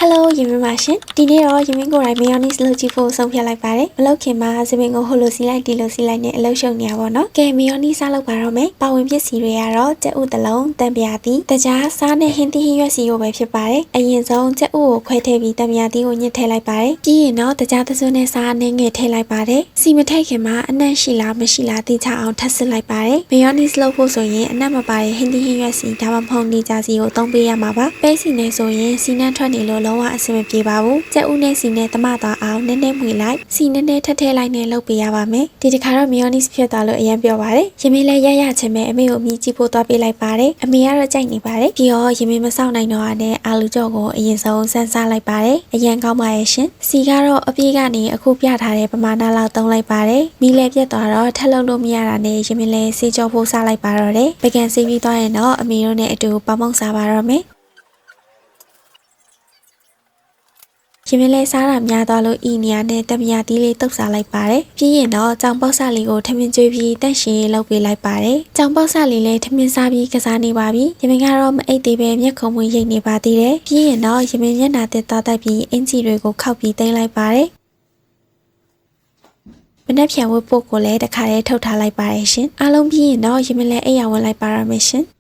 Hello ယမင်ပါရှင်ဒီနေ့တော့ယမင်ကိုယ်တိုင် mayonnaise လုပ်ကြည့်ဖို့ဆုံးဖြတ်လိုက်ပါတယ်မလုပ်ခင်မှာစပင်ကိုဟိုလိုစီလိုက်ဒီလိုစီလိုက်နဲ့အလုပ်ရှုပ်နေရပါတော့ကဲ mayonnaise စားလုပ်ပါတော့မယ်ပါဝင်ပစ္စည်းတွေကတော့ကြက်ဥတစ်လုံးတံပြာတီတကြားစားနဲ့ဟင်းသီးဟင်းရွက်စီကိုပဲဖြစ်ပါတယ်အရင်ဆုံးကြက်ဥကိုခွဲထည့်ပြီးတံပြာတီကိုညှစ်ထည့်လိုက်ပါတယ်ပြီးရင်တော့တကြားသစွန်းနဲ့စားနဲ့ငယ်ထည့်လိုက်ပါတယ်စီမထည့်ခင်မှာအနံ့ရှိလားမရှိလားသိချအောင်ထပ်စစ်လိုက်ပါတယ် mayonnaise လုပ်ဖို့ဆိုရင်အနံ့မပါတဲ့ဟင်းသီးဟင်းရွက်စီဒါမှမဟုတ်နေကြစီကိုသုံးပေးရမှာပါပဲစီနဲ့ဆိုရင်စီနှံထွက်နေလို့လုံးဝအဆင်မပြေပါဘူးကြက်ဥနဲ့စီနဲ့တမသွားအောင်နည်းနည်းမှွေလိုက်စီနည်းနည်းထပ်ထည့်လိုက်နဲ့လုပ်ပေးရပါမယ်ဒီတစ်ခါတော့ mayonnaise ဖြစ်သွားလို့အရင်ပြောပါတယ်ရမင်းလည်းရချင်မဲ့အမေကိုမြည်ကြည့်ဖို့သွားပေးလိုက်ပါတယ်အမေကတော့ကြိုက်နေပါတယ်ပြီးတော့ရမင်းမစောင့်နိုင်တော့တဲ့အာလူကြော့ကိုအရင်ဆုံးစမ်းစားလိုက်ပါတယ်အရင်ကောင်းပါရဲ့ရှင်စီကတော့အပြေးကနေအခုပြထားတဲ့ပမာဏလောက်သုံးလိုက်ပါတယ်မီးလည်းပြတ်သွားတော့ထက်လုံးလို့မရတာနဲ့ရမင်းလည်းစေးကြောဖို့စားလိုက်ပါတော့တယ်ပကံစေးပြီးသွားရင်တော့အမေတို့နဲ့အတူပေါင်းပေါင်းစားပါတော့မယ်ရမင်းလေးစားတာများသွားလို့ဤနေရာနဲ့တမယာတီးလေးတုပ်စားလိုက်ပါတယ်။ပြီးရင်တော့ကြောင်ပေါက်ဆလေးကိုထမင်းကျွေးပြီးတန့်ရှင်းလုပ်ပေးလိုက်ပါတယ်။ကြောင်ပေါက်ဆလေးလည်းထမင်းစားပြီးကစားနေပါပြီ။ရမင်းကတော့မအိတ်သေးပဲမျက်ခုံးမွေးရိတ်နေပါသေးတယ်။ပြီးရင်တော့ရမင်းမျက်နှာတက်သားတက်ပြီးအင်ဂျီတွေကိုခောက်ပြီးတင်လိုက်ပါတယ်။မနှက်ဖြန်ဝတ်ဖို့ကိုလည်းတခါတည်းထုတ်ထားလိုက်ပါတယ်ရှင်။အားလုံးပြီးရင်တော့ရမင်းလည်းအိပ်ရဝင်လိုက်ပါရမယ်ရှင်။